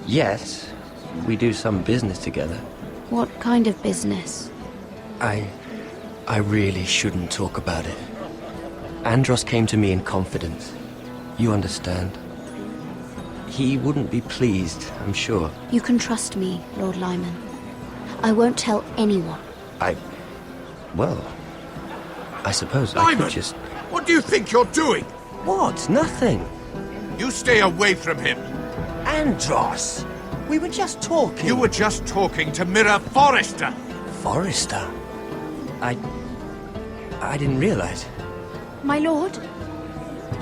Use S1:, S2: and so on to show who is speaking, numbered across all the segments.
S1: Yes, we do some business together.
S2: What kind of business?
S1: I really shouldn't talk about it. Andros came to me in confidence. You understand? He wouldn't be pleased, I'm sure.
S2: You can trust me, Lord Lyman. I won't tell anyone.
S1: Well, I suppose I
S3: Lyman!
S1: could just...
S3: What do you think you're doing?
S1: What? Nothing.
S3: You stay away from him.
S1: Andros! We were just talking.
S3: You were just talking to Mira Forrester.
S1: Forrester? I didn't realize.
S2: My lord?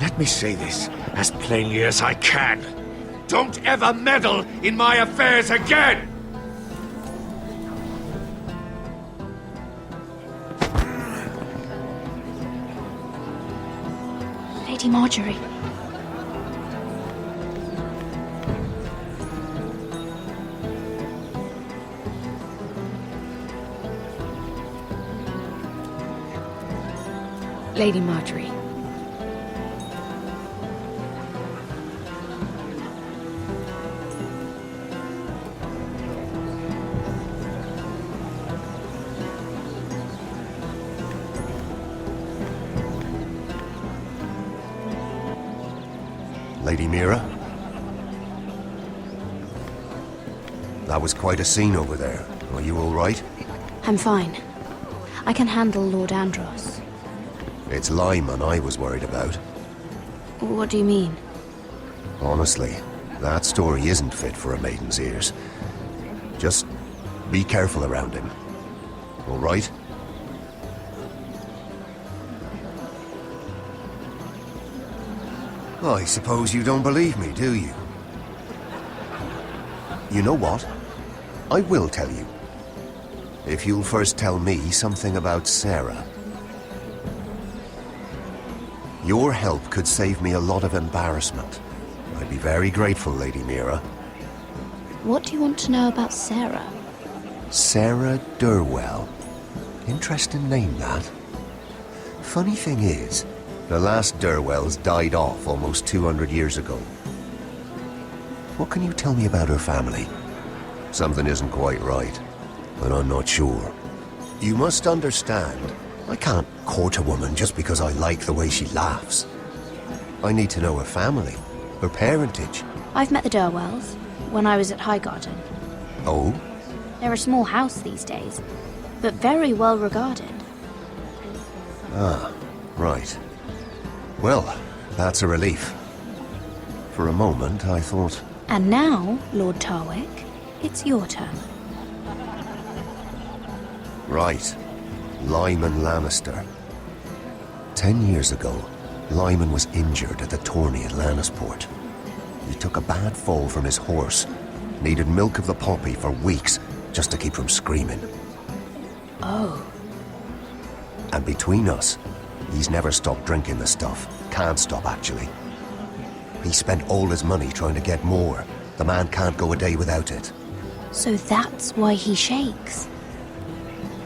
S3: Let me say this as plainly as I can. Don't ever meddle in my affairs again!
S2: Lady Marjorie. Lady Marjorie.
S4: Lady Mira? That was quite a scene over there. Are you all right?
S2: I'm fine. I can handle Lord Andros.
S4: It's Lyman I was worried about.
S2: What do you mean?
S4: Honestly, that story isn't fit for a maiden's ears. Just be careful around him. All right? I suppose you don't believe me, do you? You know what? I will tell you. If you'll first tell me something about Sarah. Your help could save me a lot of embarrassment. I'd be very grateful, Lady Mira.
S2: What do you want to know about Sarah?
S4: Sarah Durwell. Interesting name, that. Funny thing is, the last Durwells died off almost 200 years ago. What can you tell me about her family? Something isn't quite right, but I'm not sure. You must understand, I can't court a woman just because I like the way she laughs. I need to know her family, her parentage.
S2: I've met the Durwells when I was at Highgarden.
S4: Oh?
S2: They're a small house these days, but very well regarded.
S4: Ah, right. Well, that's a relief. For a moment, I thought...
S2: And now, Lord Tarwick, it's your turn.
S4: Right. Lyman Lannister. 10 years ago, Lyman was injured at the tourney at Lannisport. He took a bad fall from his horse. Needed milk of the poppy for weeks just to keep from screaming.
S2: Oh.
S4: And between us, he's never stopped drinking the stuff. Can't stop, actually. He spent all his money trying to get more. The man can't go a day without it.
S2: So that's why he shakes.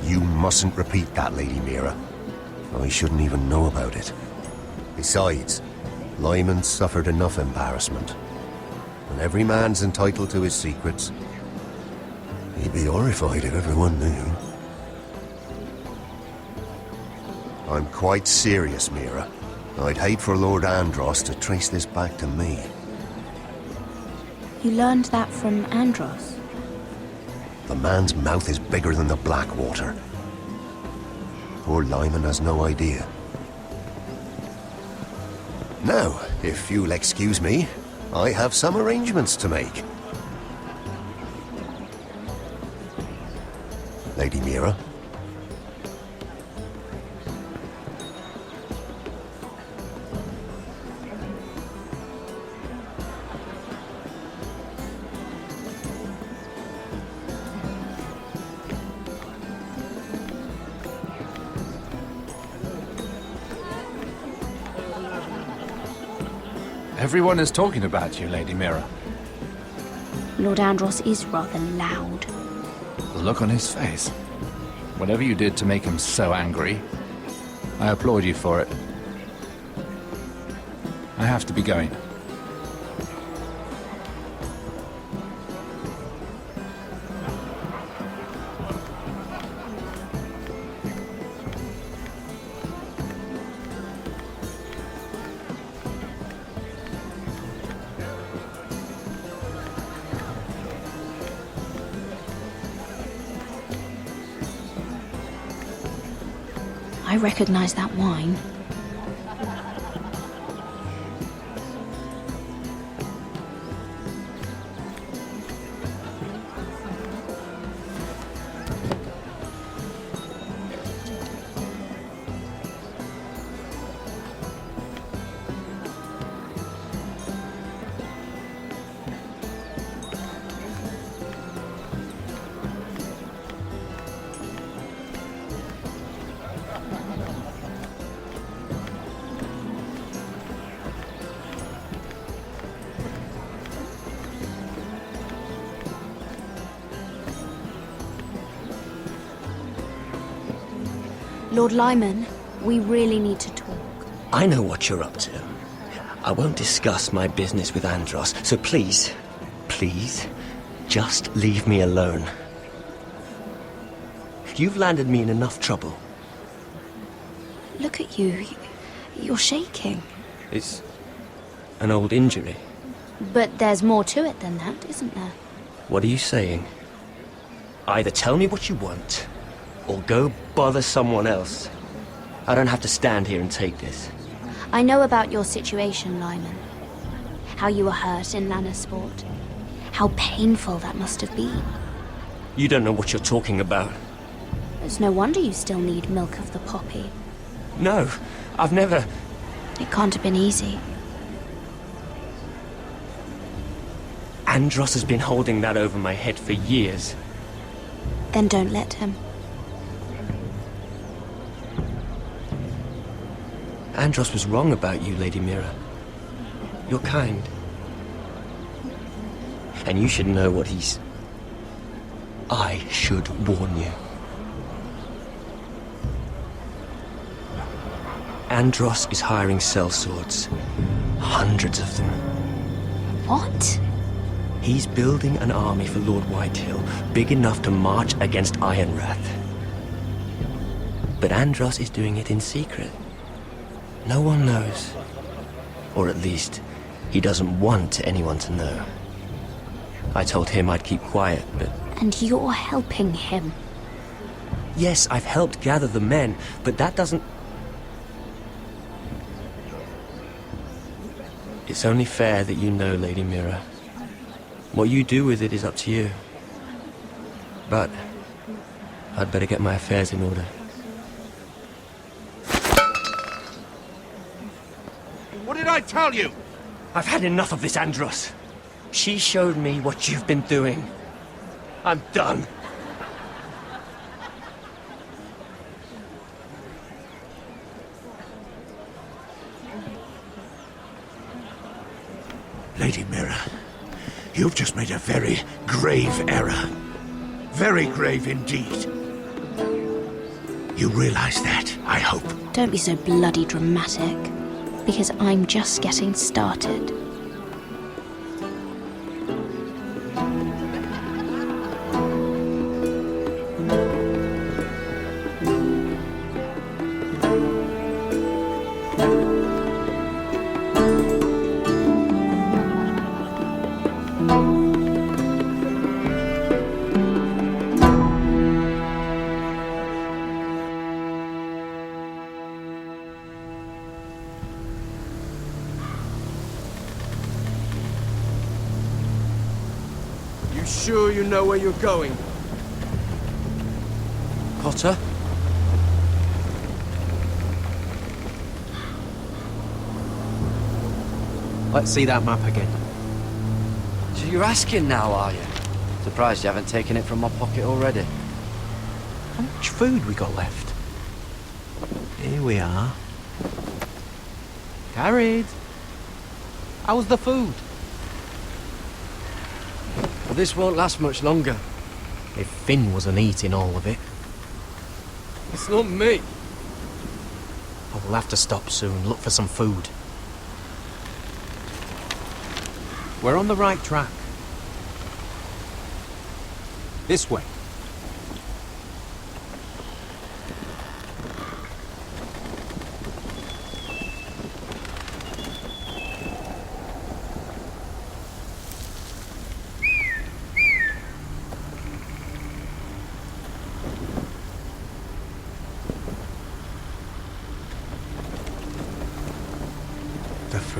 S4: You mustn't repeat that, Lady Mira. I shouldn't even know about it. Besides, Lyman suffered enough embarrassment. And every man's entitled to his secrets. He'd be horrified if everyone knew. I'm quite serious, Mira. I'd hate for Lord Andros to trace this back to me.
S2: You learned that from Andros?
S4: The man's mouth is bigger than the Blackwater. Poor Lyman has no idea. Now, if you'll excuse me, I have some arrangements to make. Lady Mira?
S5: Everyone is talking about you, Lady Mira.
S2: Lord Andros is rather loud.
S5: The look on his face. Whatever you did to make him so angry, I applaud you for it. I have to be going.
S2: I recognize that wine. Lord Lyman, we really need to talk.
S1: I know what you're up to. I won't discuss my business with Andros, so please, please, just leave me alone. You've landed me in enough trouble.
S2: Look at you. You're shaking.
S1: It's an old injury.
S2: But there's more to it than that, isn't there?
S1: What are you saying? Either tell me what you want, or go bother someone else. I don't have to stand here and take this.
S2: I know about your situation, Lyman. How you were hurt in Lannisport. How painful that must have been.
S1: You don't know what you're talking about.
S2: It's no wonder you still need milk of the poppy.
S1: No, I've never...
S2: It can't have been easy.
S1: Andros has been holding that over my head for years.
S2: Then don't let him.
S1: Andros was wrong about you, Lady Mira. You're kind. And you should know what he's... I should warn you. Andros is hiring sellswords. Hundreds of them.
S2: What?
S1: He's building an army for Lord Whitehill, big enough to march against Ironrath. But Andros is doing it in secret. No one knows. Or at least, he doesn't want anyone to know. I told him I'd keep quiet, but...
S2: And you're helping him.
S1: Yes, I've helped gather the men, but that doesn't... It's only fair that you know, Lady Mira. What you do with it is up to you. But I'd better get my affairs in order.
S3: What did I tell you?
S1: I've had enough of this, Andros. She showed me what you've been doing. I'm done.
S3: Lady Mira, you've just made a very grave error. Very grave indeed. You realize that, I hope.
S2: Don't be so bloody dramatic. Because I'm just getting started.
S6: Sure you know where you're going?
S1: Potter?
S6: Let's see that map again.
S7: So you're asking now, are you? Surprised you haven't taken it from my pocket already.
S6: How much food we got left? Here we are. Carried. How's the food?
S7: Well, this won't last much longer.
S6: If Finn wasn't eating all of it.
S7: It's not me.
S6: I will have to stop soon, look for some food. We're on the right track. This way.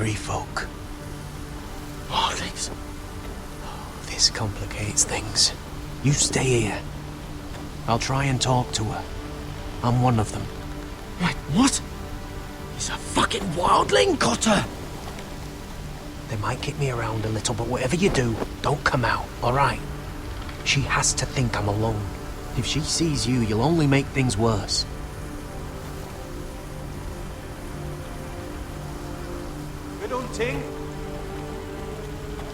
S6: free folk. Wildlings. This complicates things. You stay here. I'll try and talk to her. I'm one of them.
S3: Wait, what? He's a fucking wildling, Cotter!
S6: They might kick me around a little, but whatever you do, don't come out, alright? She has to think I'm alone. If she sees you, you'll only make things worse. Good hunting.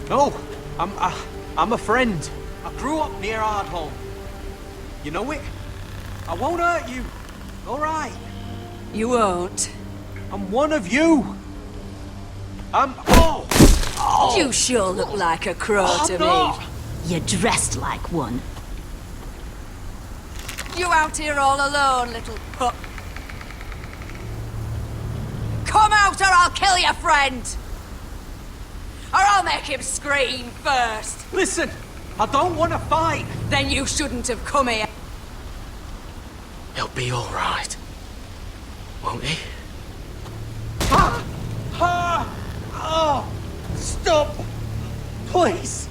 S6: No, I'm a friend. I grew up near Ardholm. You know it? I won't hurt you. Alright.
S8: You won't.
S6: I'm one of you.
S8: You sure look like a crow to
S6: not.
S8: me.
S2: You're dressed like one.
S8: You out here all alone, little pup. Come out or I'll kill your friend! Or I'll make him scream first.
S6: Listen, I don't want to fight.
S8: Then you shouldn't have come here.
S6: He'll be all right, won't he? Stop! Please!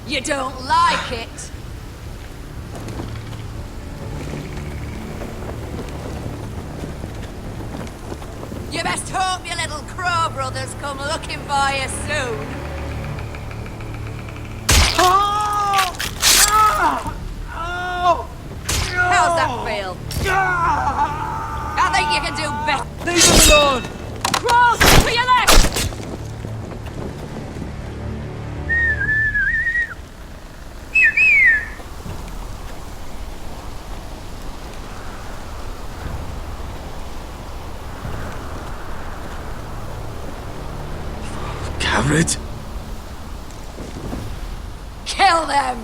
S8: You don't like it. You best hope your little crow brothers come looking for you soon. How's that feel? I think you can do better.
S6: Leave him alone!
S8: Crows, to your left!
S3: Garrett?
S8: Kill them!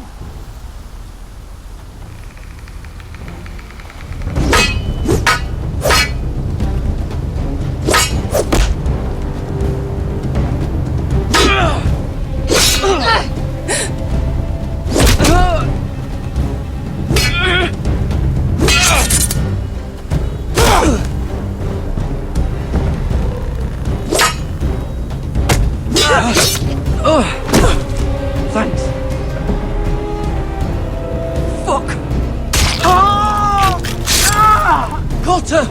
S1: Thanks.
S8: Fuck!
S1: Cotter!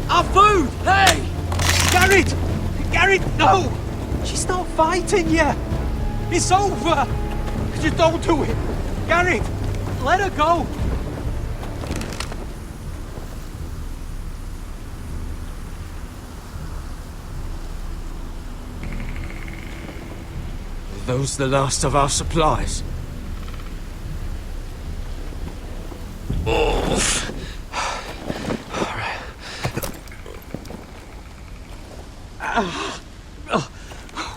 S6: Our food! Hey! Garrett! Garrett, no! She's not fighting yet! It's over! Just don't do it! Garrett! Let her go!
S3: Are those the last of our supplies?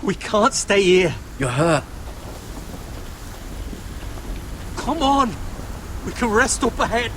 S6: We can't stay here.
S7: You're hurt.
S6: Come on! We can rest up ahead.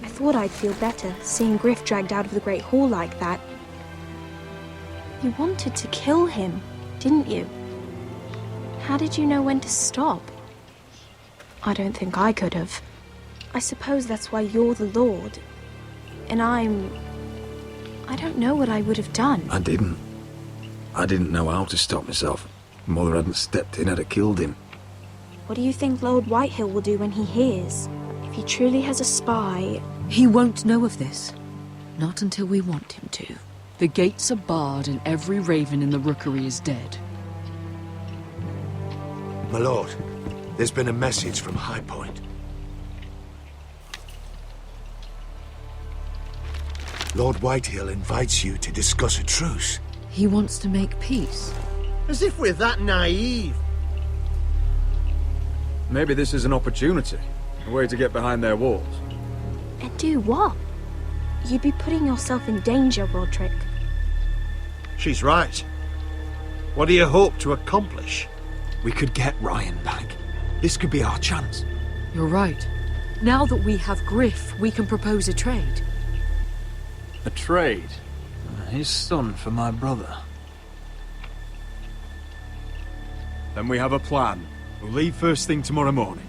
S9: I thought I'd feel better, seeing Griff dragged out of the Great Hall like that. You wanted to kill him, didn't you? How did you know when to stop? I don't think I could have. I suppose that's why you're the Lord. And I don't know what I would have done.
S10: I didn't know how to stop myself. Mother hadn't stepped in, I'd have killed him.
S9: What do you think Lord Whitehill will do when he hears? If he truly has a spy...
S11: He won't know of this. Not until we want him to. The gates are barred and every raven in the rookery is dead.
S3: My lord, there's been a message from High Point. Lord Whitehill invites you to discuss a truce.
S11: He wants to make peace.
S12: As if we're that naive.
S10: Maybe this is an opportunity. A way to get behind their walls.
S9: And do what? You'd be putting yourself in danger, Roderick.
S12: She's right. What do you hope to accomplish?
S6: We could get Ryan back. This could be our chance.
S11: You're right. Now that we have Griff, we can propose a trade.
S10: A trade? His son for my brother. Then we have a plan. We'll leave first thing tomorrow morning.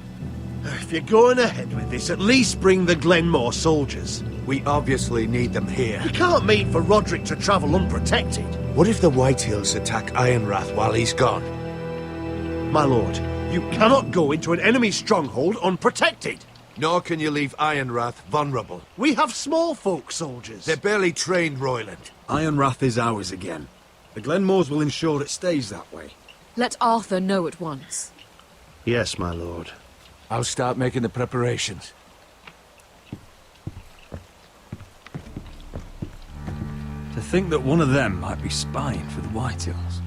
S12: If you're going ahead with this, at least bring the Glenmore soldiers.
S3: We obviously need them here.
S12: You can't mean for Roderick to travel unprotected.
S3: What if the Whitehills attack Ironrath while he's gone?
S12: My lord, you cannot go into an enemy stronghold unprotected.
S3: Nor can you leave Ironrath vulnerable.
S12: We have small folk soldiers.
S3: They're barely trained, Royland.
S10: Ironrath is ours again. The Glenmores will ensure it stays that way.
S11: Let Arthur know at once.
S12: Yes, my lord.
S10: I'll start making the preparations. To think that one of them might be spying for the Whitehills.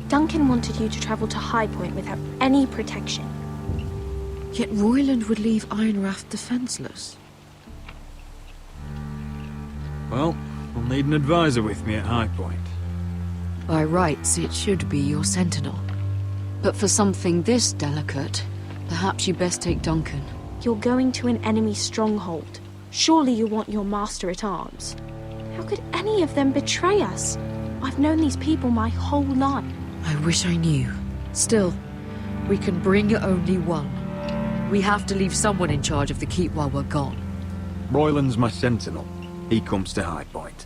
S9: Duncan wanted you to travel to High Point without any protection.
S11: Yet Royland would leave Ironrath defenseless.
S10: Well, we'll need an advisor with me at High Point.
S11: By rights, it should be your sentinel. But for something this delicate, perhaps you best take Duncan.
S9: You're going to an enemy stronghold. Surely you want your master-at-arms. How could any of them betray us? I've known these people my whole life.
S11: I wish I knew. Still, we can bring only one. We have to leave someone in charge of the keep while we're gone.
S10: Royland's my sentinel. He comes to High Point.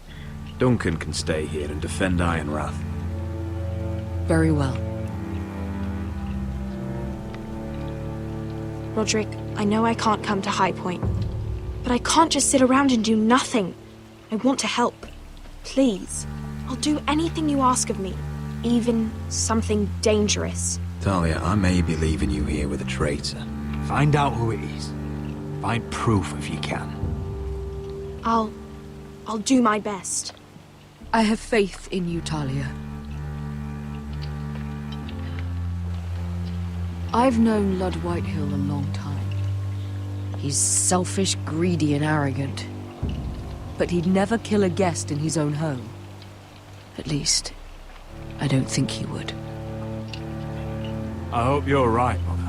S10: Duncan can stay here and defend Ironrath.
S11: Very well.
S9: Roderick, I know I can't come to High Point, but I can't just sit around and do nothing. I want to help. Please. I'll do anything you ask of me, even something dangerous.
S10: Talia, I may be leaving you here with a traitor. Find out who it is. Find proof if you can.
S9: I'll do my best.
S11: I have faith in you, Talia. I've known Lord Whitehill a long time. He's selfish, greedy, and arrogant. But he'd never kill a guest in his own home. At least, I don't think he would.
S10: I hope you're right, Mother.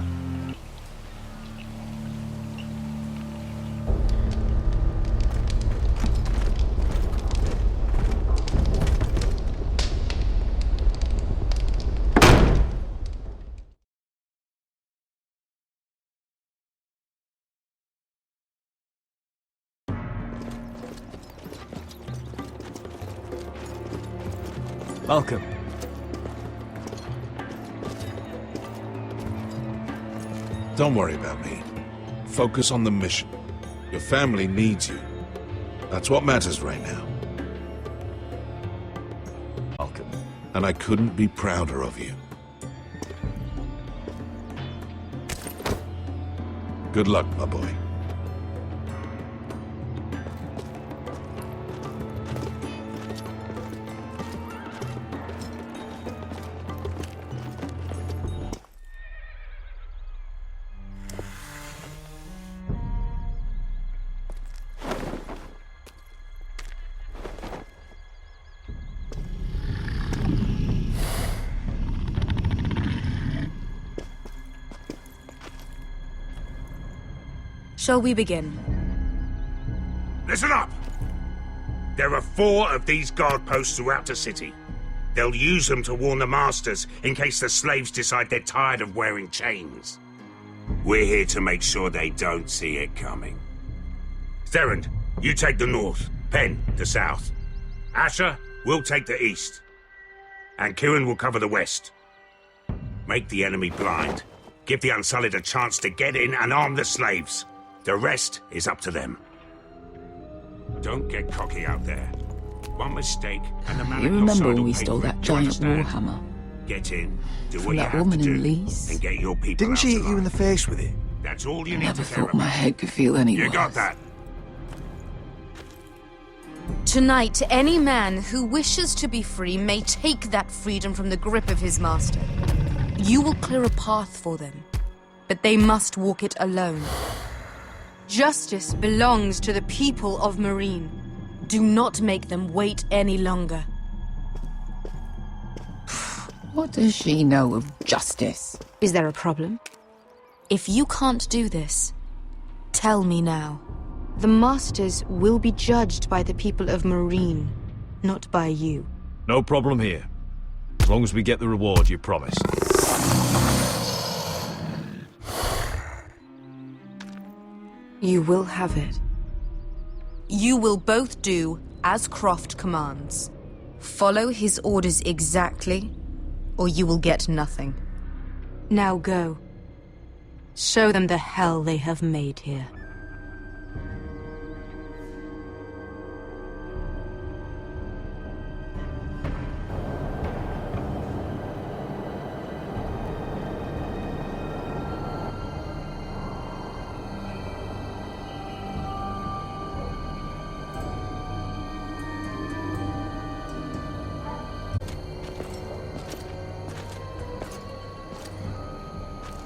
S6: Welcome.
S13: Don't worry about me. Focus on the mission. Your family needs you. That's what matters right now.
S6: Welcome.
S13: And I couldn't be prouder of you. Good luck, my boy.
S11: Shall we begin?
S14: Listen up! There are 4 of these guard posts throughout the city. They'll use them to warn the masters in case the slaves decide they're tired of wearing chains. We're here to make sure they don't see it coming. Therend, you take the north. Penn, the south. Asher, we'll take the east. and Kieran will cover the west. Make the enemy blind. Give the Unsullied a chance to get in and arm the slaves. The rest is up to them. Don't get cocky out there. One mistake, and the man
S15: You
S14: at your
S15: remember
S14: side
S15: when
S14: will
S15: we
S14: pay
S15: stole
S14: for it,
S15: that
S14: do you
S15: giant
S14: understand?
S15: warhammer?
S14: Get in, do
S15: From
S14: what you
S15: that
S14: have
S15: woman
S14: to
S15: in
S14: do,
S15: Leeds?
S14: and get your people
S12: Didn't
S14: out
S12: she hit you
S14: alive.
S12: in the face with it?
S14: That's all you
S15: I
S14: need
S15: never
S14: to care
S15: thought my
S14: about.
S15: head could feel any
S14: You
S15: worse.
S14: got that?
S11: Tonight, any man who wishes to be free may take that freedom from the grip of his master. You will clear a path for them, but they must walk it alone. Justice belongs to the people of Marine. Do not make them wait any longer.
S15: What does she know of justice?
S11: Is there a problem? If you can't do this, tell me now. The Masters will be judged by the people of Marine, not by you.
S10: No problem here. As long as we get the reward you promised.
S11: You will have it. You will both do as Croft commands. Follow his orders exactly, or you will get nothing. Now go. Show them the hell they have made here.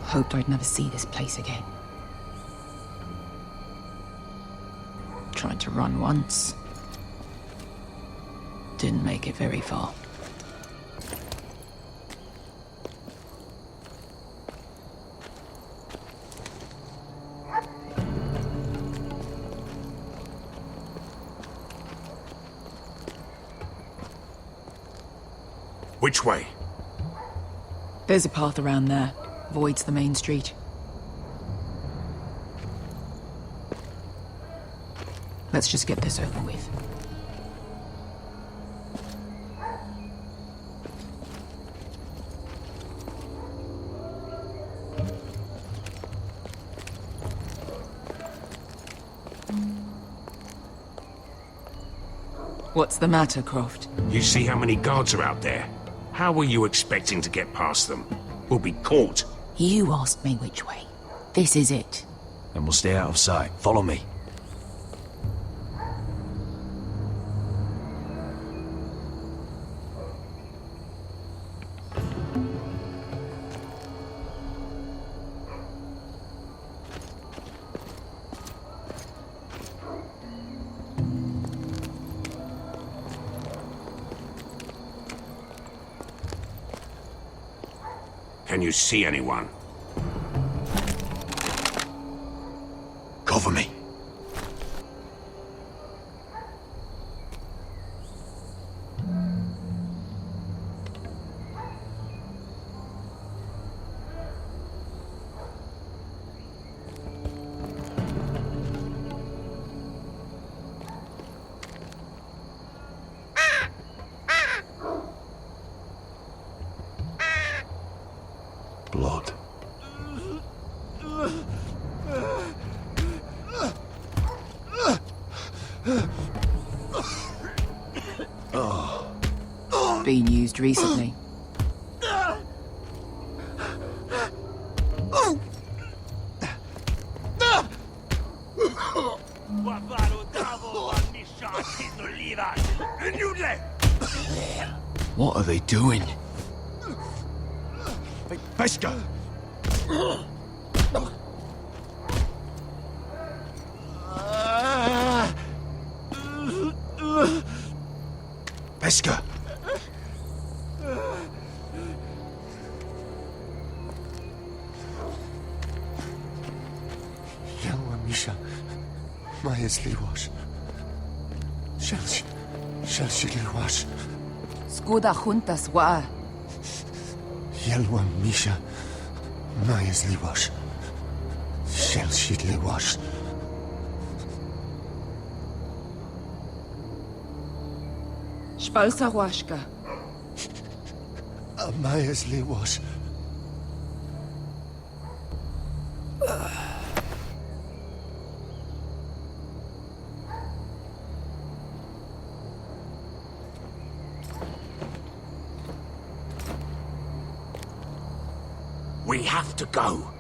S15: Hoped I'd never see this place again. Tried to run once. Didn't make it very far.
S14: Which way?
S15: There's a path around there. Voids the main street. Let's just get this over with. What's the matter, Croft?
S14: You see how many guards are out there? How were you expecting to get past them? We'll be caught.
S15: You asked me which way. This is it.
S12: And we'll stay out of sight. Follow me.
S14: Can you see anyone?
S12: Cover me. Blood.
S15: Been used recently.
S12: What are they doing? Pesca! Pesca!
S4: Yelwa Misha, Maya's Liwash. Shelshi Liwash.
S15: Skuda juntas wa.
S4: Yelwa Misha, Maya's Liwash. Shelshi Liwash.
S15: Spalsa washka.
S4: Maersley was.
S3: We have to go.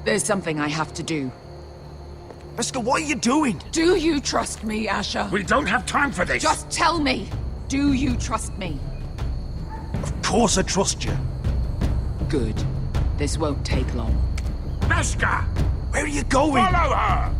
S15: There's something I have to do.
S6: Beskha, what are you doing?
S15: Do you trust me, Asher?
S14: We don't have time for this!
S15: Just tell me. Do you trust me?
S6: Of course I trust you.
S15: Good. This won't take long.
S14: Beskha!
S6: Where are you going?
S14: Follow her!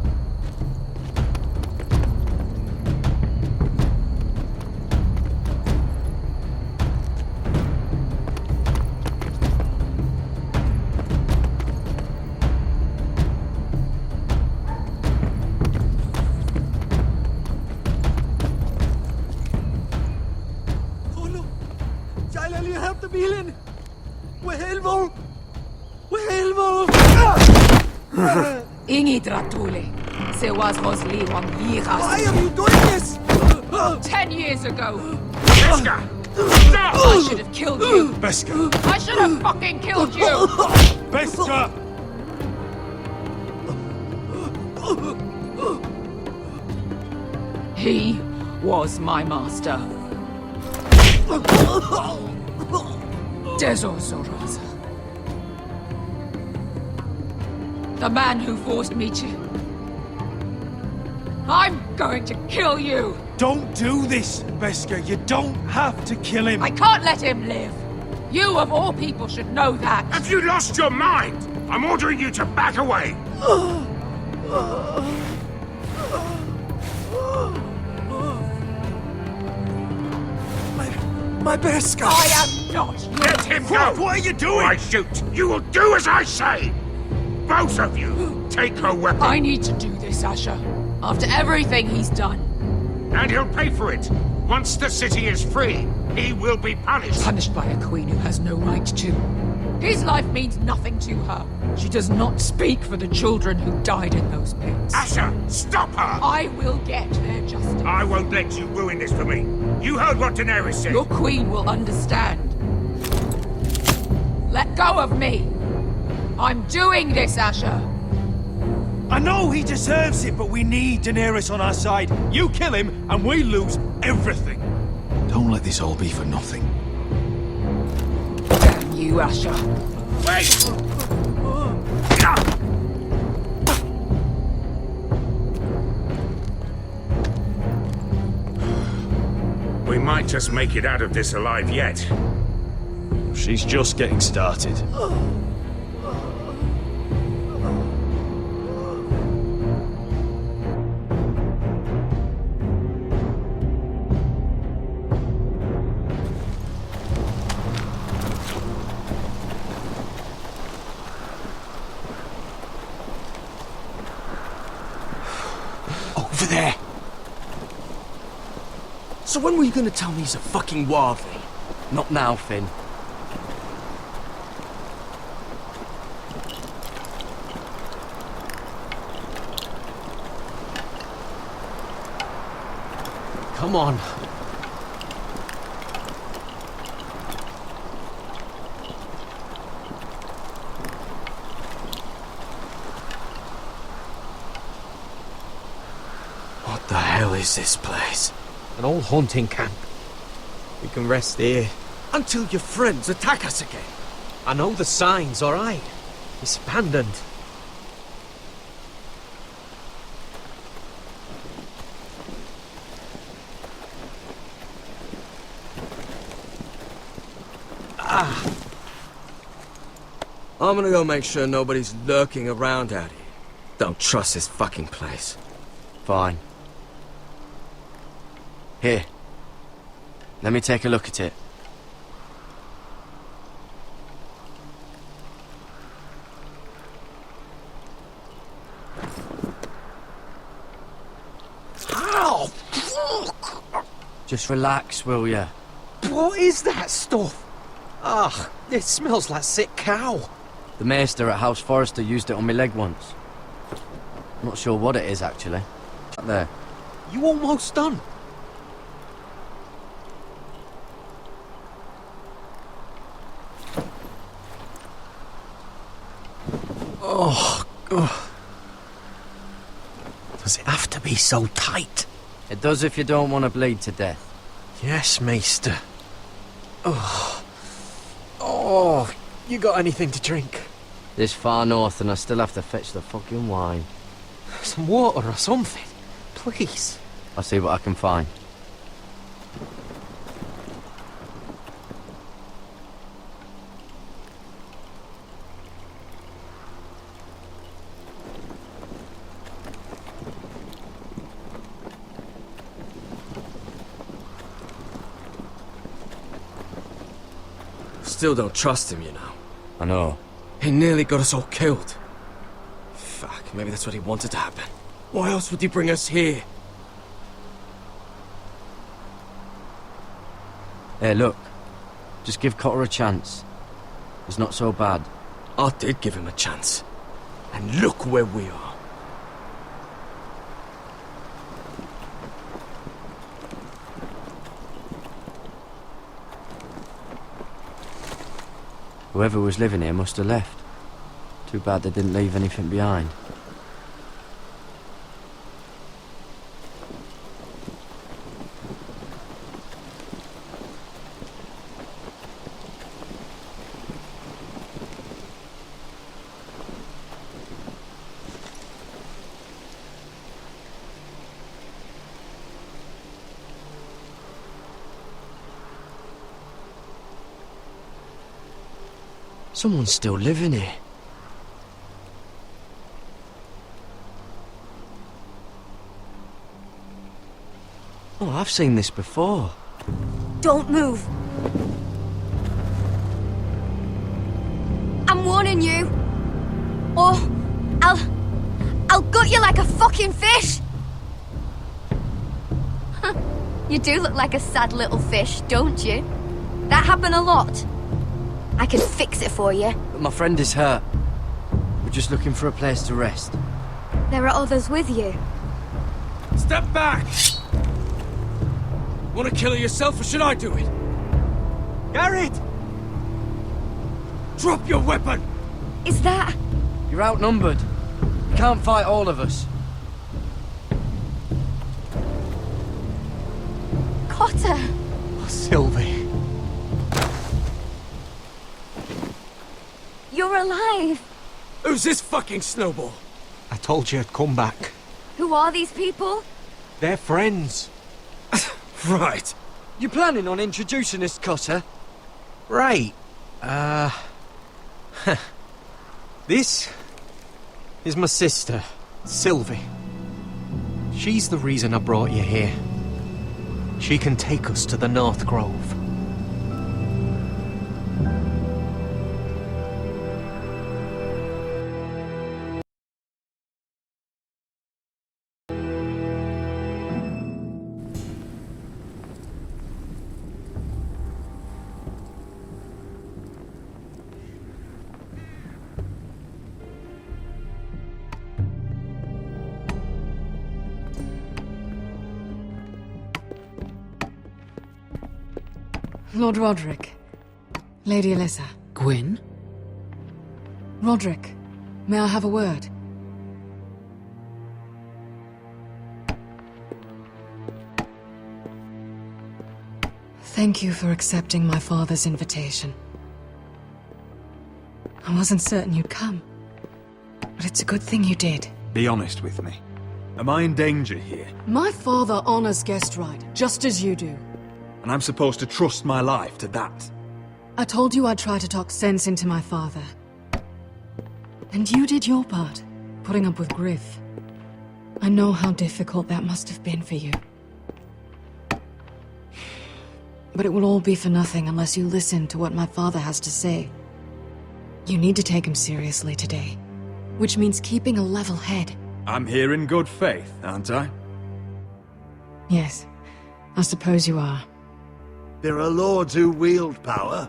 S15: Ingi Dratule. Se was Rosli Wang Yiras.
S6: Why are you doing this?
S15: 10 years ago.
S14: Beskha! Stop!
S15: I should have killed you.
S6: Beskha!
S15: I should have fucking killed you.
S6: Beskha!
S15: He was my master. Dezor Zoraza. The man who forced me to... I'm going to kill you!
S6: Don't do this, Beskha. You don't have to kill him.
S15: I can't let him live! You, of all people, should know that!
S14: Have you lost your mind? I'm ordering you to back away!
S6: My Beskha!
S15: I am not your...
S14: Let him go!
S6: What are you doing?
S14: Or I shoot! You will do as I say! Both of you, take her weapon!
S15: I need to do this, Asher. After everything he's done.
S14: And he'll pay for it! Once the city is free, he will be punished!
S15: Punished by a queen who has no right to. His life means nothing to her. She does not speak for the children who died in those pits.
S14: Asher, stop her!
S15: I will get their justice.
S14: I won't let you ruin this for me. You heard what Daenerys said.
S15: Your queen will understand. Let go of me. I'm doing this, Asher.
S6: I know he deserves it, but we need Daenerys on our side. You kill him, and we lose everything.
S10: Don't let this all be for nothing.
S15: Damn you, Asher.
S14: Wait! We might just make it out of this alive yet.
S12: She's just getting started.
S6: Over there.
S1: So when were you gonna tell me he's a fucking wildling?
S7: Not now, Finn.
S1: Come on.
S6: What the hell is this place? An old hunting camp. We can rest here until your friends attack us again. I know the signs, all right? It's abandoned.
S1: I'm gonna go make sure nobody's lurking around out here. Don't trust this fucking place.
S7: Fine. Here. Let me take a look at it.
S6: Ow! Fuck!
S7: Just relax, will ya?
S6: What is that stuff? Ugh, it smells like sick cow.
S7: The maester at House Forrester used it on my leg once. Not sure what it is, actually. Up there.
S6: You almost done. Oh, God. Does it have to be so tight?
S7: It does if you don't want to bleed to death.
S6: Yes, Maester. Oh. Oh, you got anything to drink?
S7: This far north and I still have to fetch the fucking wine.
S6: Some water or something, please.
S7: I'll see what I can find.
S6: Still don't trust him, you know.
S7: I know.
S6: He nearly got us all killed. Fuck, maybe that's what he wanted to happen. Why else would he bring us here?
S7: Hey, look. Just give Cotter a chance. He's not so bad.
S6: I did give him a chance. And look where we are.
S7: Whoever was living here must have left. Too bad they didn't leave anything behind.
S6: Someone's still living here. Oh, I've seen this before.
S8: Don't move. I'm warning you. Or I'll gut you like a fucking fish. You do look like a sad little fish, don't you? That happen a lot. I can fix it for you.
S7: But my friend is hurt. We're just looking for a place to rest.
S8: There are others with you.
S6: Step back! Want to kill her yourself, or should I do it? Garrett! Drop your weapon!
S8: Is that...
S7: You're outnumbered. You can't fight all of us.
S8: Cotter!
S6: Oh, Sylvie.
S8: You're alive!
S6: Who's this fucking snowball? I told you I'd come back.
S8: Who are these people?
S6: They're friends. Right.
S7: You planning on introducing us, Cotter?
S6: Right. This is my sister, Sylvie. She's the reason I brought you here. She can take us to the North Grove.
S15: Lord Roderick. Lady Alyssa.
S11: Gwyn?
S15: Roderick, may I have a word? Thank you for accepting my father's invitation. I wasn't certain you'd come, but it's a good thing you did.
S10: Be honest with me. Am I in danger here?
S15: My father honors guest right, just as you do.
S10: And I'm supposed to trust my life to that?
S15: I told you I'd try to talk sense into my father. And you did your part, putting up with Griff. I know how difficult that must have been for you. But it will all be for nothing unless you listen to what my father has to say. You need to take him seriously today, which means keeping a level head.
S10: I'm here in good faith, aren't I?
S15: Yes, I suppose you are.
S12: There are lords who wield power,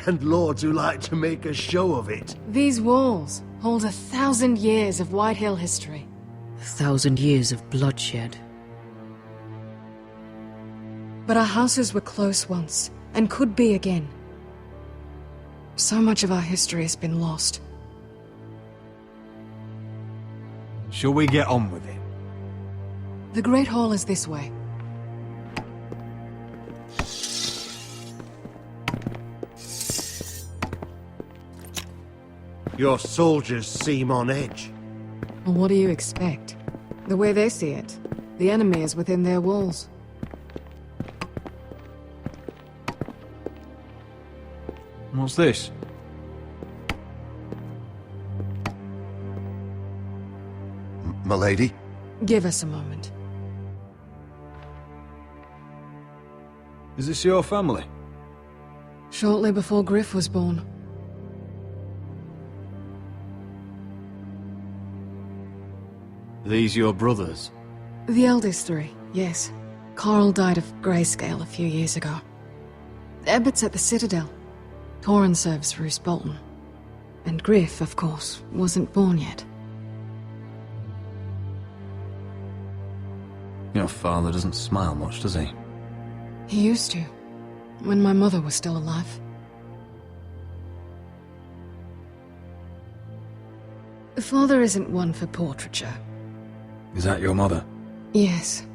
S12: and lords who like to make a show of it.
S15: These walls hold 1,000 years of White Hill history.
S11: 1,000 years of bloodshed.
S15: But our houses were close once, and could be again. So much of our history has been lost.
S10: Shall we get on with it?
S15: The Great Hall is this way.
S12: Your soldiers seem on edge.
S15: Well, what do you expect? The way they see it, the enemy is within their walls.
S10: What's this?
S4: Milady?
S15: Give us a moment.
S10: Is this your family?
S15: Shortly before Griff was born.
S10: These your brothers?
S15: The eldest three, yes. Carl died of grayscale a few years ago. Ebbert's at the Citadel. Torrhen serves Roose Bolton. And Griff, of course, wasn't born yet.
S10: Your father doesn't smile much, does he?
S15: He used to, when my mother was still alive. Father isn't one for portraiture.
S10: Is that your mother?
S15: Yes.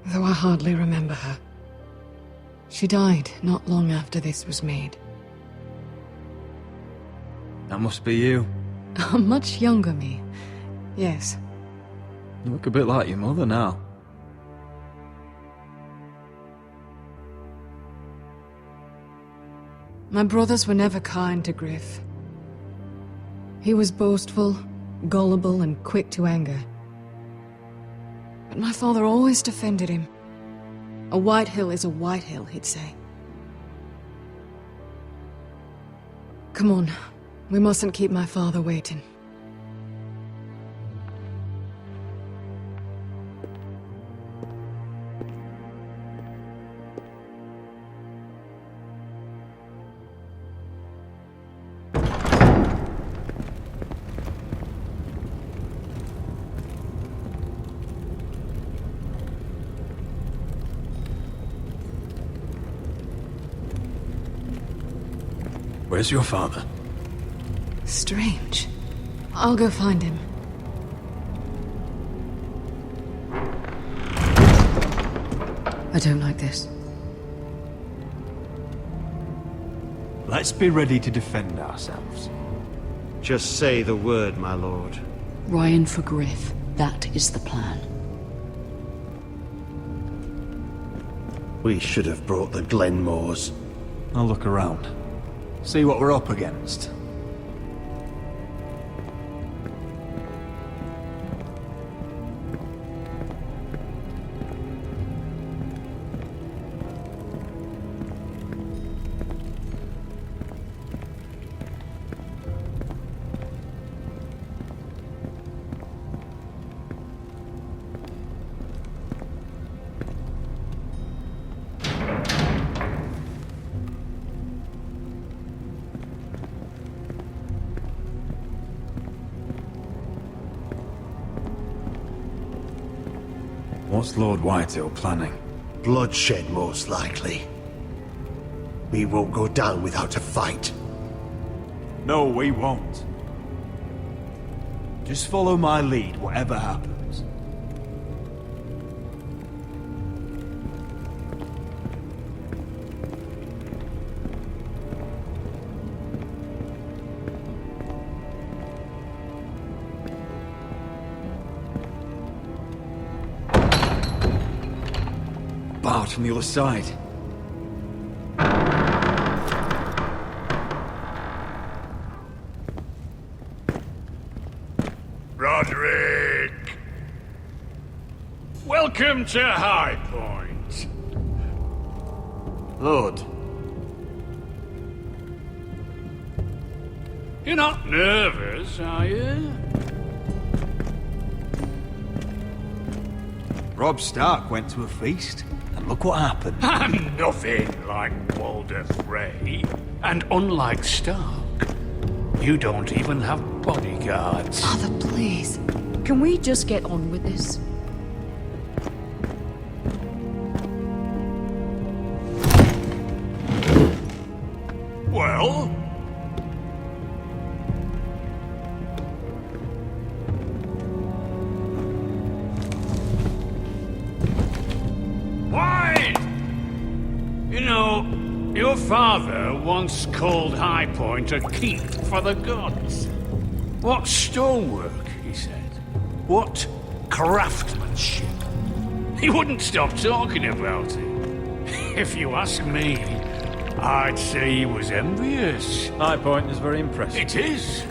S15: Though I hardly remember her. She died not long after this was made.
S10: That must be you.
S15: A much younger me. Yes.
S10: You look a bit like your mother now.
S15: My brothers were never kind to Griff. He was boastful, gullible, and quick to anger. But my father always defended him. A Whitehill is a Whitehill, he'd say. Come on, we mustn't keep my father waiting.
S10: Where's your father?
S15: Strange. I'll go find him. I don't like this.
S10: Let's be ready to defend ourselves.
S12: Just say the word, my lord.
S11: Ryan for Griff. That is the plan.
S12: We should have brought the Glenmores.
S10: I'll look around. See what we're up against. What's Lord Whitehill planning?
S12: Bloodshed, most likely. We won't go down without a fight.
S10: No, we won't. Just follow my lead, whatever happens. Barred from the other side.
S14: Roderick! Welcome to High Point.
S10: Lord.
S14: You're not nervous, are you?
S10: Robb Stark went to a feast, and look what happened.
S14: I'm nothing like Walder Frey. And unlike Stark, you don't even have bodyguards.
S11: Father, please. Can we just get on with this?
S14: Well?
S16: Why? You know, your father once called High Point a keep for the gods. What stonework, he said. What craftsmanship. He wouldn't stop talking about it. If you ask me, I'd say he was envious.
S10: High Point is very impressive.
S16: It is.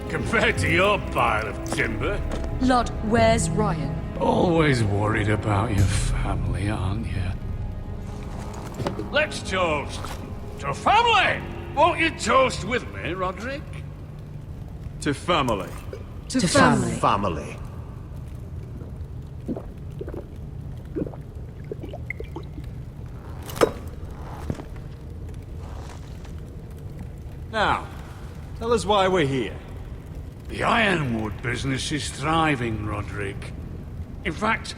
S16: Compared to your pile of timber.
S11: Lord, where's Ryan?
S16: Always worried about your family, aren't you? Let's toast to family! Won't you toast with me, Roderick?
S10: To family.
S11: To family.
S12: Family.
S10: Now, tell us why we're here.
S16: The Ironwood business is thriving, Roderick. In fact,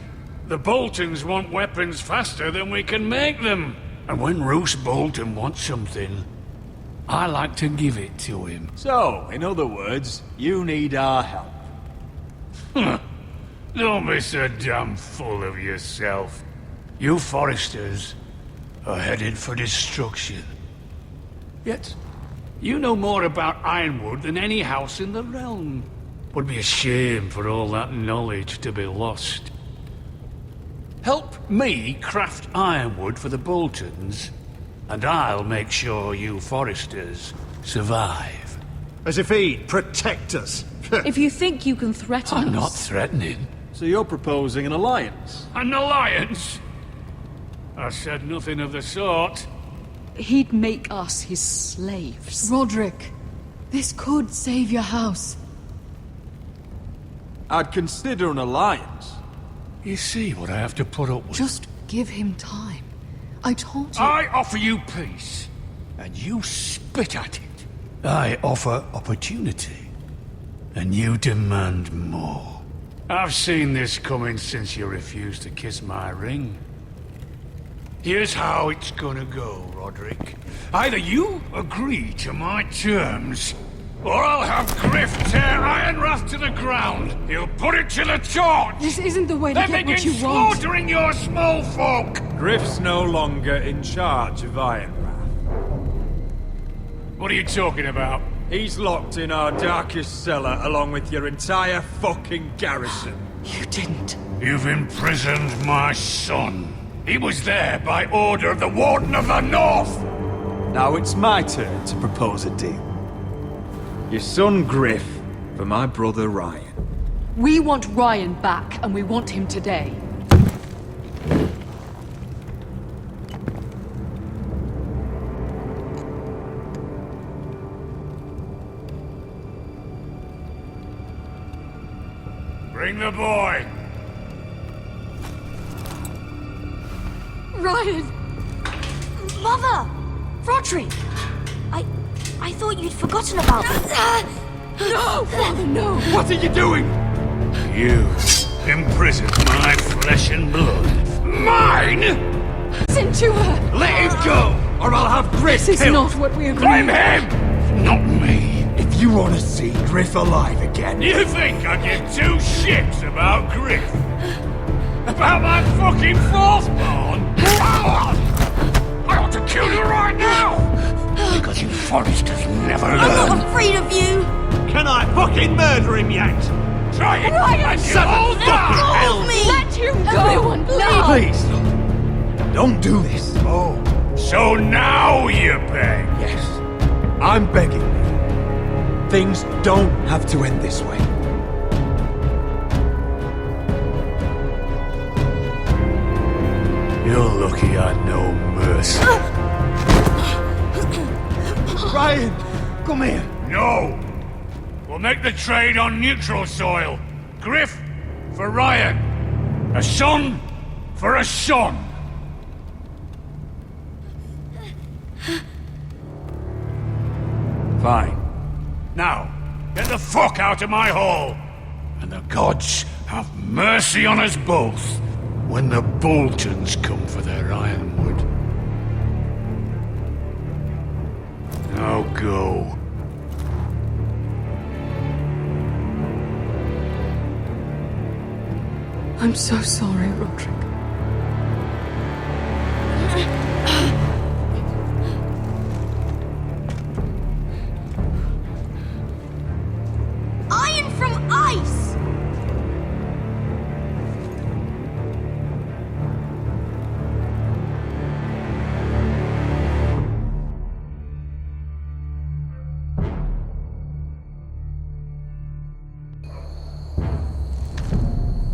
S16: the Boltons want weapons faster than we can make them. And when Roose Bolton wants something, I like to give it to him.
S10: So, in other words, you need our help.
S16: Don't be so damn full of yourself. You Foresters are headed for destruction. Yet, you know more about Ironwood than any house in the realm. Would be a shame for all that knowledge to be lost. Help me craft ironwood for the Boltons, and I'll make sure you Foresters survive.
S12: As if he'd protect us.
S11: If you think you can threaten us...
S16: I'm not threatening.
S10: So you're proposing an alliance?
S16: An alliance? I said nothing of the sort.
S11: He'd make us his slaves.
S15: Roderick, this could save your house.
S10: I'd consider an alliance.
S16: You see what I have to put up with?
S15: Just give him time. I told you...
S16: I offer you peace, and you spit at it. I offer opportunity, and you demand more. I've seen this coming since you refused to kiss my ring. Here's how it's gonna go, Roderick. Either you agree to my terms, or I'll have Griff tear Ironrath to the ground. He'll put it to the torch.
S15: This isn't the way to
S16: then
S15: get what
S16: begin
S15: you want.
S16: slaughtering your small folk.
S10: Griff's no longer in charge of Ironrath.
S16: What are you talking about?
S10: He's locked in our darkest cellar along with your entire fucking garrison.
S15: You didn't.
S16: You've imprisoned my son. He was there by order of the Warden of the North.
S10: Now it's my turn to propose a deal. Your son Griff for my brother Ryan.
S11: We want Ryan back, and we want him today.
S16: Bring the boy.
S2: Ryan! Mother! Roderick! I thought you'd forgotten about me.
S11: No! Father, no!
S16: What are you doing? You imprisoned my flesh and blood. Mine?
S11: Listen to her!
S16: Let him go, or I'll have Griff
S15: This is
S16: killed.
S15: not what we agreed.
S16: Blame him, not me.
S12: If you want to see Griff alive again...
S16: You think I give two shits about Griff? About my fucking fourthborn? I ought to kill you right now! Because you Foresters never learn.
S2: I'm not afraid of you!
S12: Can I fucking murder him yet?
S16: Try it!
S2: Ryan,
S16: Son of
S2: let go of me!
S11: Let him go!
S2: Everyone,
S12: Please! Don't do this.
S16: Oh, so now you beg?
S12: Yes. I'm begging you. Things don't have to end this way.
S16: You're lucky I know mercy.
S12: Ryan, come here.
S16: No! We'll make the trade on neutral soil. Griff for Ryan. A son for a son. Fine. Now, get the fuck out of my hall. And the gods have mercy on us both when the Boltons come for their ironwood. Now go.
S15: I'm so sorry, Roderick.
S8: Iron from ice!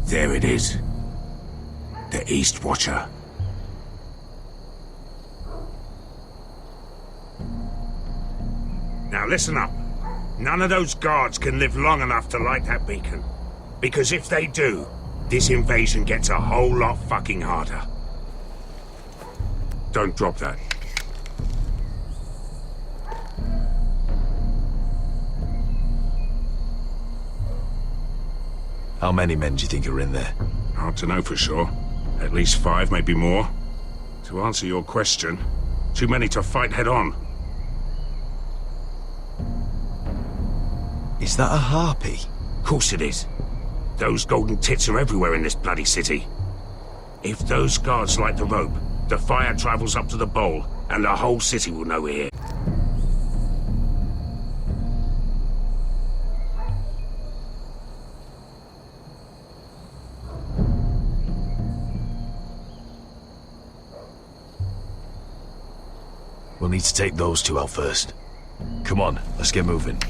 S14: There it is. The East Watcher. Now listen up. None of those guards can live long enough to light that beacon. Because if they do, this invasion gets a whole lot fucking harder. Don't drop that.
S10: How many men do you think are in there?
S14: Hard to know for sure. At least 5, maybe more. To answer your question, too many to fight head on.
S10: Is that a harpy?
S14: Of course it is. Those golden tits are everywhere in this bloody city. If those guards light the rope, the fire travels up to the bowl, and the whole city will know we're here.
S10: We'll need to take those two out first. Come on, let's get moving.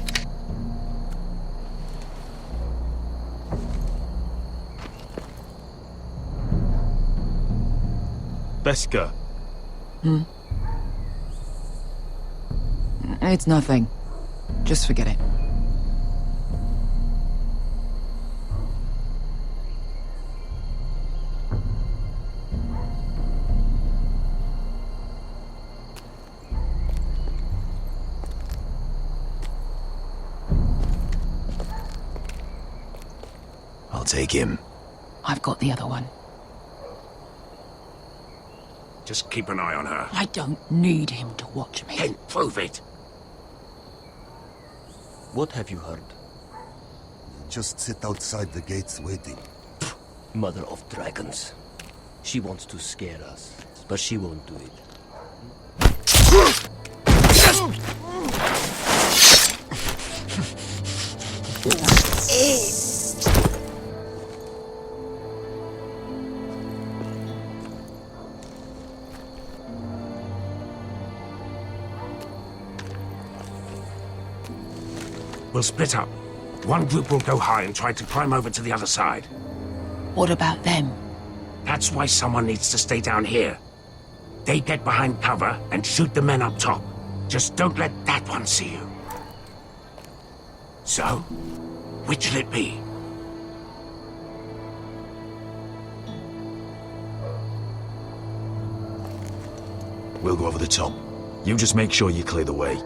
S10: Beskha.
S11: It's nothing. Just forget it.
S10: I'll take him.
S11: I've got the other one.
S14: Just keep an eye on her.
S11: I don't need him to watch me.
S14: Then prove it.
S1: What have you heard?
S4: Just sit outside the gates waiting.
S1: Mother of Dragons. She wants to scare us, but she won't do it.
S14: We'll split up. One group will go high and try to climb over to the other side.
S11: What about them?
S14: That's why someone needs to stay down here. They get behind cover and shoot the men up top. Just don't let that one see you. So, which'll it be?
S10: We'll go over the top. You just make sure you clear the way.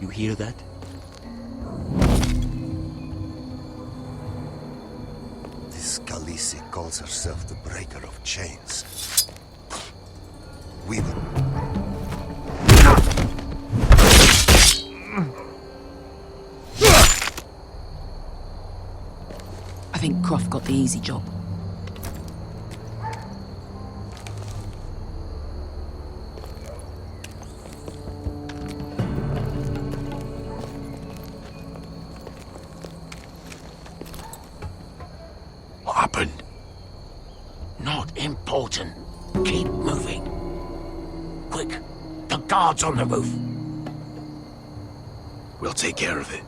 S1: You hear that?
S4: This Khaleesi calls herself the Breaker of Chains. Weaver.
S11: I think Croft got the easy job.
S3: important. Keep moving. Quick, the guard's on the roof.
S12: We'll take care of it.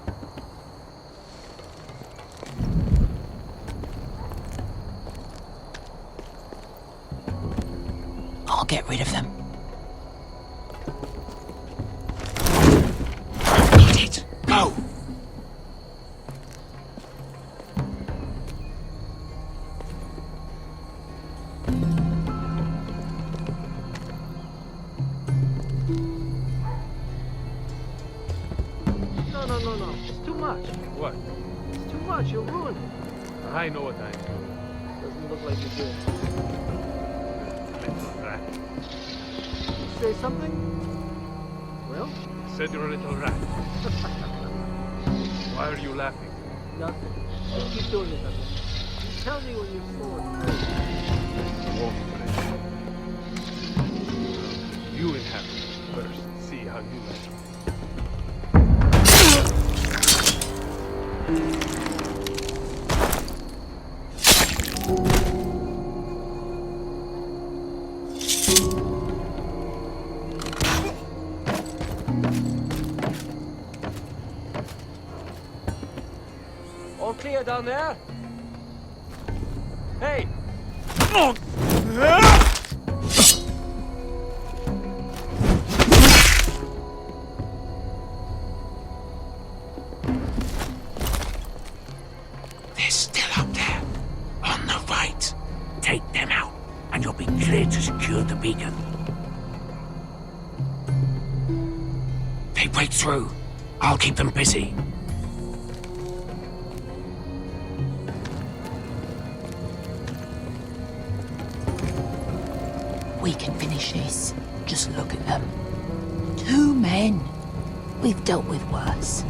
S6: I'll get rid of them.
S3: Got it. Go!
S17: No. It's too much. What? It's too much. You'll ruin it. I know what I'm doing. Doesn't look like you do. Little rat. You say something? Well? I said you're a little rat. Why are you laughing? Nothing. Just keep doing it, nothing. You tell me when you're full of praise. I won't praise. You inhabit first. See how you like it. All clear down there? Hey!
S3: They're still up there. On the right. Take them out, and you'll be clear to secure the beacon. They break through. I'll keep them busy.
S6: We can finish this. Just look at them. 2 men. We've dealt with worse.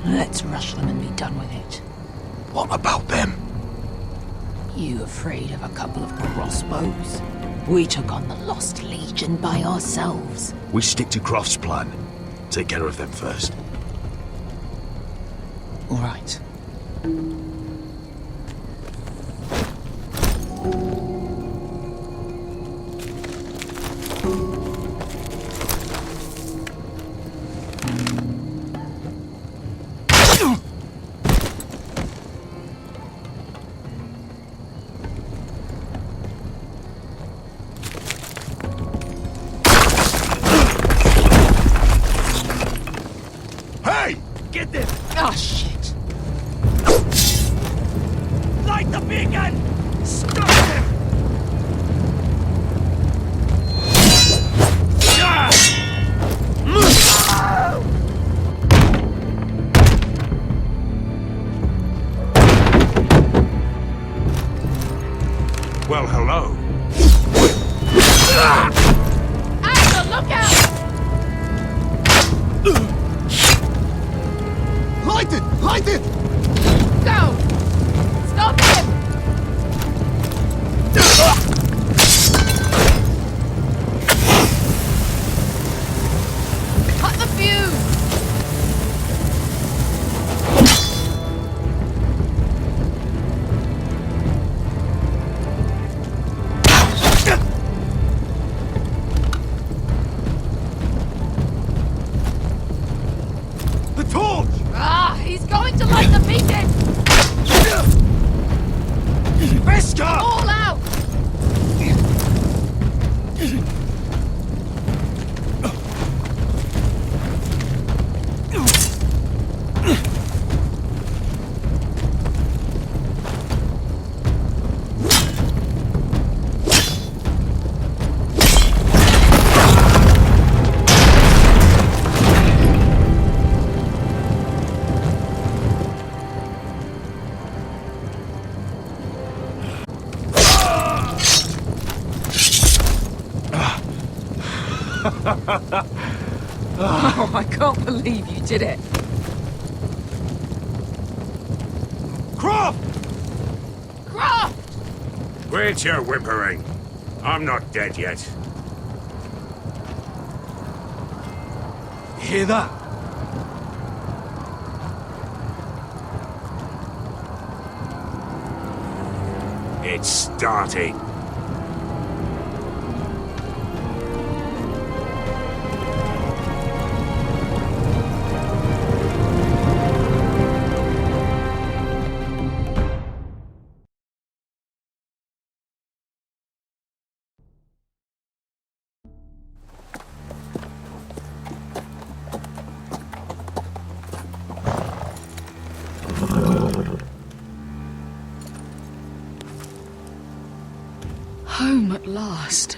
S6: Let's rush them and be done with it.
S3: What about them?
S6: You afraid of a couple of crossbows? We took on the Lost Legion by ourselves.
S12: We stick to Croft's plan. Take care of them first.
S6: All right.
S12: Hey! Get this!
S6: Ah, shit!
S3: Light the beacon! Stop them! Well, hello.
S8: Axel, look out!
S12: Light it! Light it!
S8: Go! Stop him! Cut the fuse!
S12: The torch!
S8: Ah, he's going to light the beacon!
S12: Beskar!
S8: All out!
S11: Oh, I can't believe you did it.
S12: Croft!
S8: Croft!
S14: Quit your whimpering. I'm not dead yet.
S12: You hear that?
S14: It's starting.
S11: Home at last.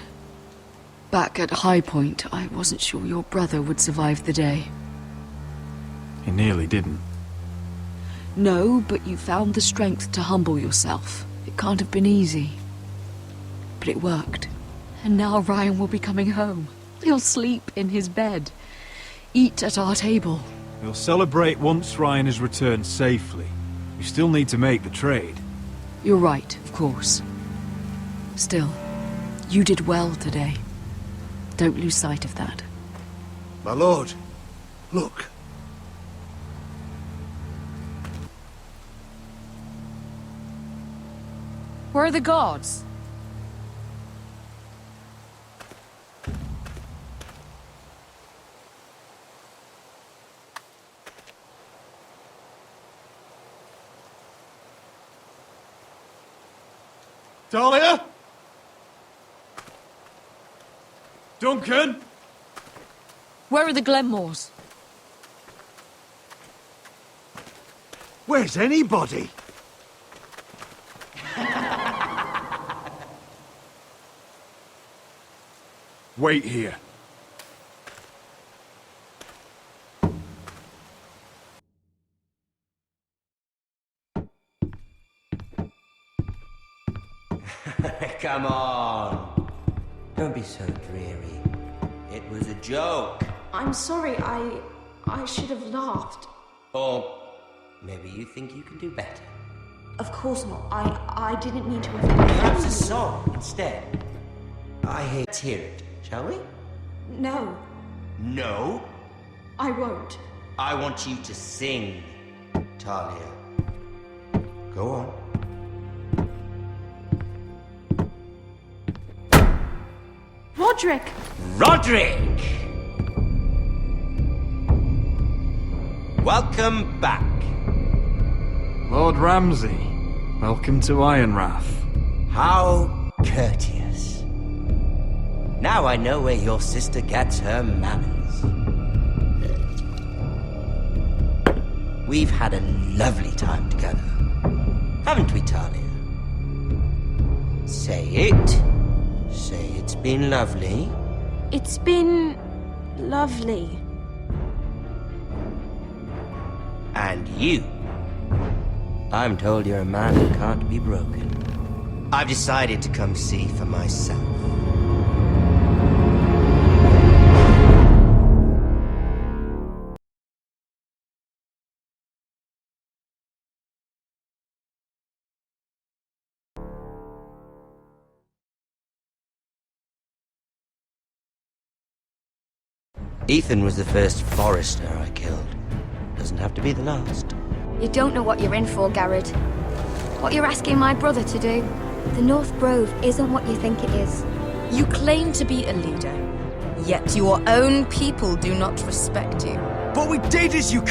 S11: Back at High Point, I wasn't sure your brother would survive the day.
S10: He nearly didn't.
S11: No, but you found the strength to humble yourself. It can't have been easy. But it worked. And now Ryan will be coming home. He'll sleep in his bed. Eat at our table.
S10: We'll celebrate once Ryan has returned safely. We still need to make the trade.
S11: You're right, of course. Still, you did well today. Don't lose sight of that.
S3: My lord, look.
S11: Where are the guards?
S10: Talia? Duncan?
S11: Where are the Glenmores?
S3: Where's anybody?
S10: Wait here.
S1: Come on. Don't be so dreary. It was a joke.
S9: I'm sorry, I should have laughed.
S1: Or maybe you think you can do better.
S9: Of course not. I didn't mean to offend you.
S1: Perhaps a song instead. I hate to hear it, shall we?
S9: No,
S1: No.
S9: I won't.
S1: I want you to sing, Talia. Go on.
S9: Roderick!
S1: Roderick! Welcome back.
S10: Lord Ramsay, welcome to Ironrath.
S1: How courteous. Now I know where your sister gets her manners. We've had a lovely time together, haven't we, Talia? Say it. Say it's been lovely.
S9: It's been lovely.
S1: And you. I'm told you're a man who can't be broken. I've decided to come see for myself. Ethan was the first Forrester I killed. Doesn't have to be the last.
S8: You don't know what you're in for, Garrett. What you're asking my brother to do. The North Grove isn't what you think it is.
S11: You claim to be a leader, yet your own people do not respect you.
S3: What we did is you